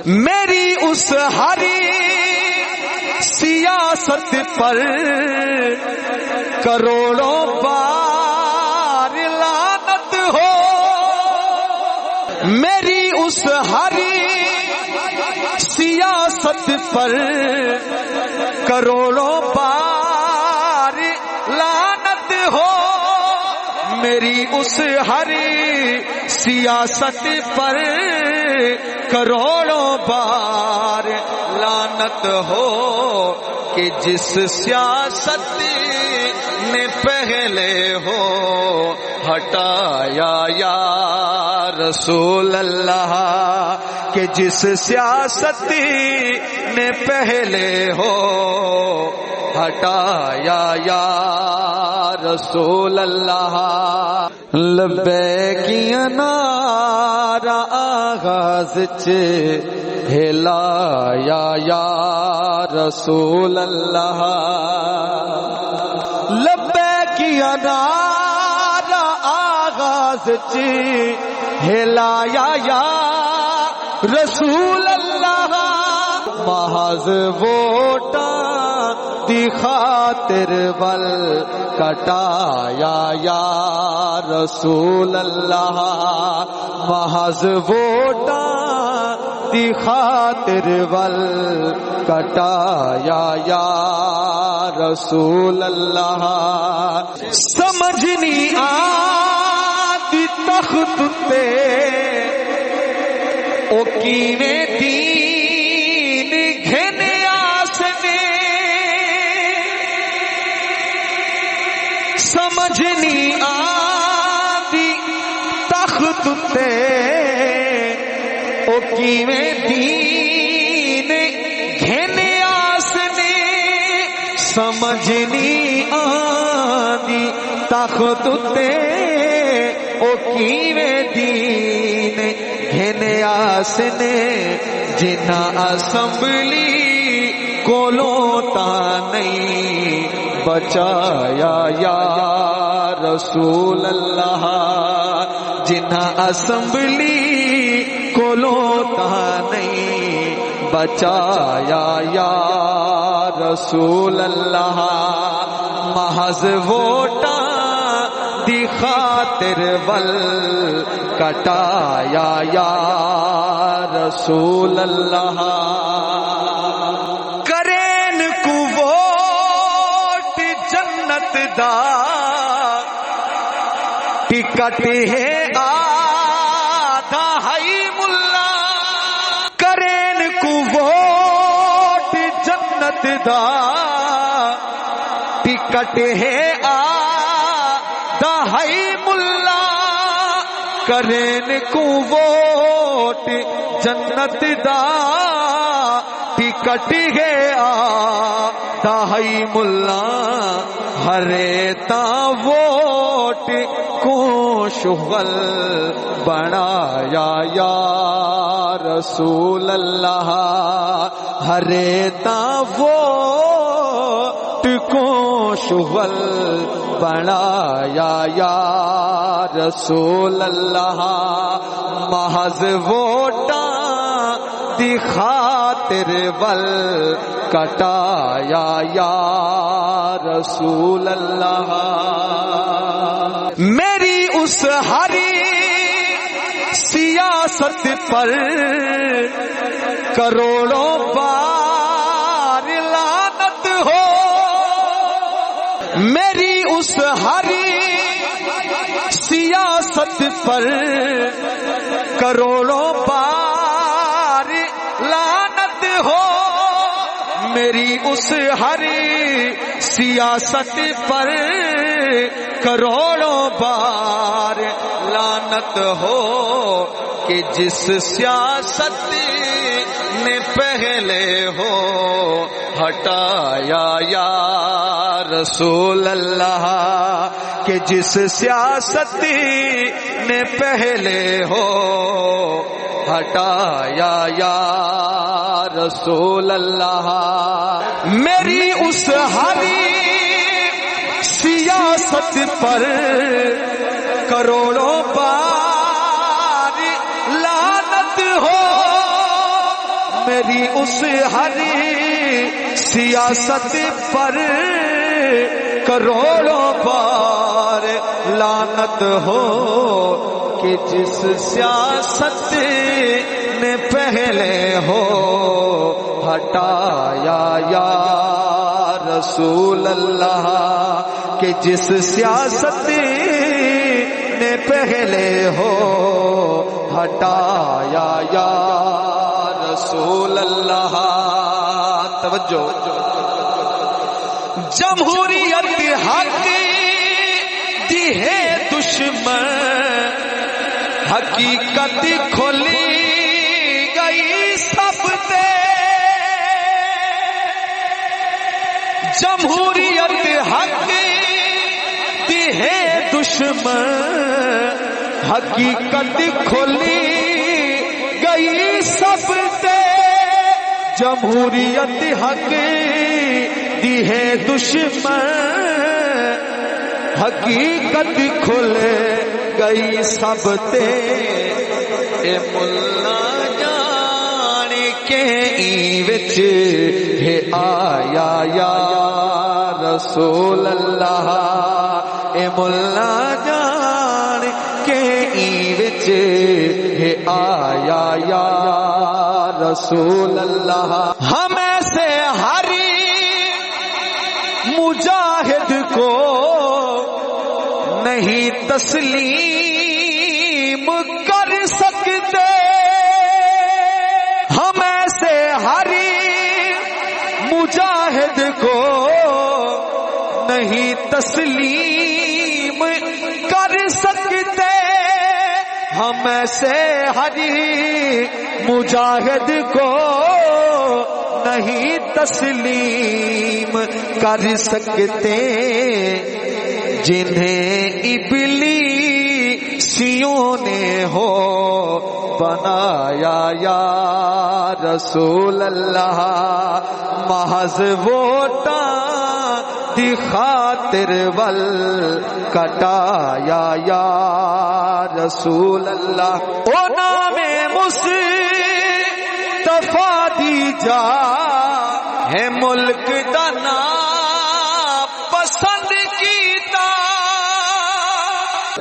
میری اس ہری سیاست پر کروڑوں بار لعنت ہو، میری اس ہری سیاست پر کروڑوں بار لعنت ہو، میری اس ہری سیاست پر کروڑوں بار لعنت ہو، کہ جس سیاست نے پہلے ہو ہٹایا یا رسول اللہ، کہ جس سیاست نے پہلے ہو ہٹایا یا رسول اللہ۔ لبیک نعرہ آغاز چ ہلایا یا رسول اللہ، لبیک نعرہ آغاز چ ہلایا یا رسول اللہ، محض ووٹاں دی خاطر بل کٹایا یا رسول اللہ، محض ووٹاں دی خاطر بل کٹایا یا رسول اللہ۔ سمجھ نہیں آتی تخت تے او کیویں دین گھن آسنے، سمجھ نہیں آتی تخت تے او کیویں دین گھن آسنے، سمجھ نہیں آتی تخت تے او کیویں دین گھن آسنے، جنہ اسمبلی کولوں تا نہیں بچایا یا رسول اللہ، جنہ اسمبلی کولوں تا نہیں بچایا یا رسول اللہ، محض ووٹاں دی خاطر ول کٹایا یا رسول اللہ۔ کرین کو ووٹ جنت دا ٹکٹ ہے آدھا ہی ملا، کرین کو ووٹ جنت دا ٹکٹ ہے آدھا ہی ملا، کرین کو ووٹ جنت دا ٹکٹ گیا دائی ملا، ہرے تا ووٹ کو شغل بنایا یا رسول اللہ، ہرے تا ووٹ کو شغل بنایا یا رسول اللہ، محض ووٹاں دی خاطر ول کٹایا یا رسول اللہ۔ میری اس ہری سیاست پر کروڑوں بار لعنت ہو، میری اس ہری سیاست پر کروڑوں بار لعنت ہو، میری اس ہری سیاست پر کروڑوں بار لعنت ہو، کہ جس سیاست نے پہلے ہو ہٹایا یا رسول اللہ، کہ جس سیاست نے پہلے ہو ہٹایا یا رسول اللہ، میری اس ہری سیاست پر کروڑوں بار لعنت ہو، میری اس ہری سیاست پر کروڑوں بار لعنت ہو کہ جس سیاست نے پہلے ہو ہٹایا یا رسول اللہ، کہ جس سیاست نے پہلے ہو ہٹایا یا رسول اللہ۔ توجہ، جمہوریت حق دی ہے دشمن، حقیقت کھولی گئی سب تے، جمہوریت حق دی ہے دشمن، حقیقت کھولی گئی سب تے، جمہوریت حق دی ہے دشمن، حقیقت کھل گئی سب تے، اے ملا جان کے وچ ہے آیا یا رسول اللہ، اے ملا جان کے وچ ہے آیا یا رسول اللہ۔ ہمیں سے ہری مجاہد کو نہیں تسلیم کر سکتے، ہمیں سے ہری مجاہد کو نہیں تسلیم کر سکتے، ہمیں سے ہری مجاہد کو نہیں تسلیم کر سکتے، جنہیں ابلیسیوں نے ہو بنایا یا رسول اللہ، محض ووٹاں دی خاطر ول کٹایا یا رسول اللہ۔ او نام مصطفیٰ دی جا ہے ملک دا نام پسند کیتا،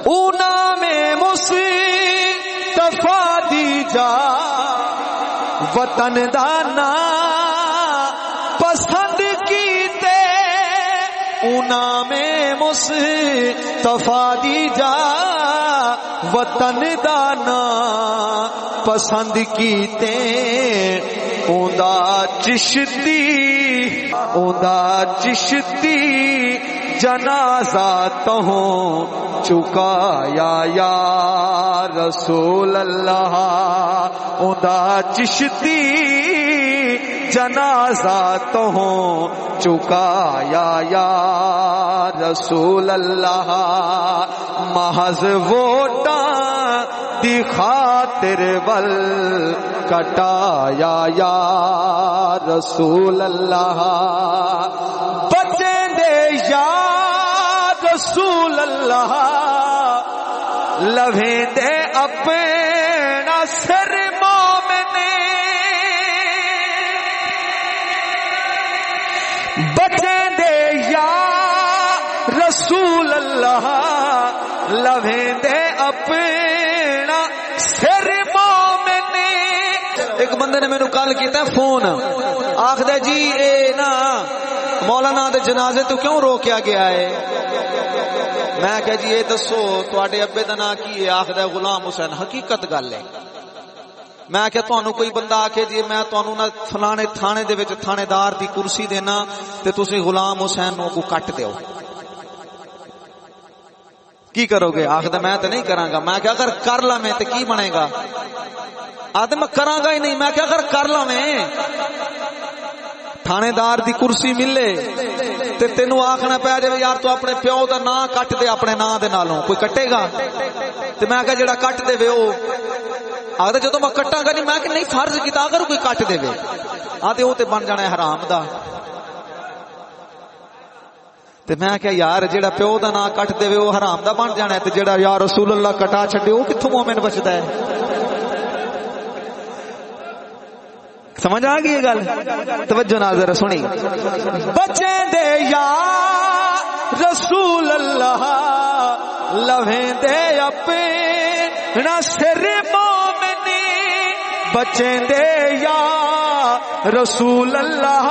او نام مصطفیٰ دی جا وطن دا نام پسند کیتے، او نام مصطفیٰ دی جا وطن دا نام پسند کیتے، اوندا چشتی جنازہ تہوں چکایا یا رسول اللہ، اوندا چشتی جنازہ تہوں چکایا یا رسول اللہ، محض ووٹاں دی خاطر ول کٹایا یا رسول اللہ، بچیں دے یا رسول اللہ، لویں دے اپنا سر مومن، بچیں دے یا رسول اللہ، لویں دے اپنا سر مومن۔ ایک بندے نے مینوں کل کیتا فون، آکھدا جی اے نا مولانا دے جنازے تو کیوں روکیا گیا ہے؟ میں کہا جی یہ دسو تواڈے ابے دا نام کی ہے؟ آکھدا غلام حسین۔ حقیقت گل ہے، میں کہ تانوں کوئی بندہ آکھے جی میں تانوں نہ فلانے تھانے دے وچ تھانے دار دی کرسی دینا تے تسی غلام حسین نو کو کٹ دیو، کی کرو گے؟ آکھدا میں تے نہیں کراں گا۔ میں کہ اگر کر لویں تے کی بنے گا؟ آدھے میں کراں گا ہی نہیں۔ میں کہ اگر کر لویں تھانے دار دی کرسی ملے تے تینوں آکھنا پے جے یار تو اپنے پیو دا نام کٹ دے اپنے نام دے نالوں، کوئی کٹے گا؟ تے میں کہ جڑا کٹ دے وے او آدھے جدوں میں کٹاں گا نہیں، میں کہ نہیں فرض کیتا اگر کوئی کٹ دے وے، آدھے او تے بن جانا ہے حرام دا۔ تے میں کہ یار جڑا پیو دا نام کٹ دے وے او حرام دا بن جانا ہے، تے جڑا یا رسول اللہ کٹا چھڈے او کتھوں مومن بچدا ہے؟ سمجھ آ گئی یہ گل؟ توجہ نال ذرا سنی. بچیں دے یا رسول اللہ لویں دے اپنا سر مومنی. بچیں دے یا رسول اللہ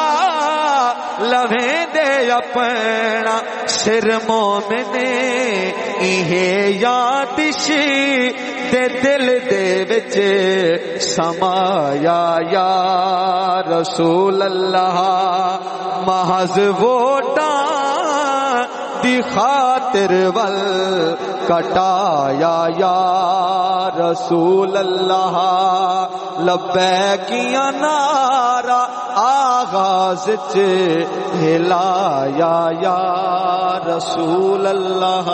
لویں دے اپنا سر مومنی. یہ یادش دے دل دے وچ سمایا یا رسول اللہ. محض ووٹاں دی خاطر ول کٹایا یا رسول اللہ. لبیکیاں نعرہ آغاز چ ہلایا یا رسول اللہ.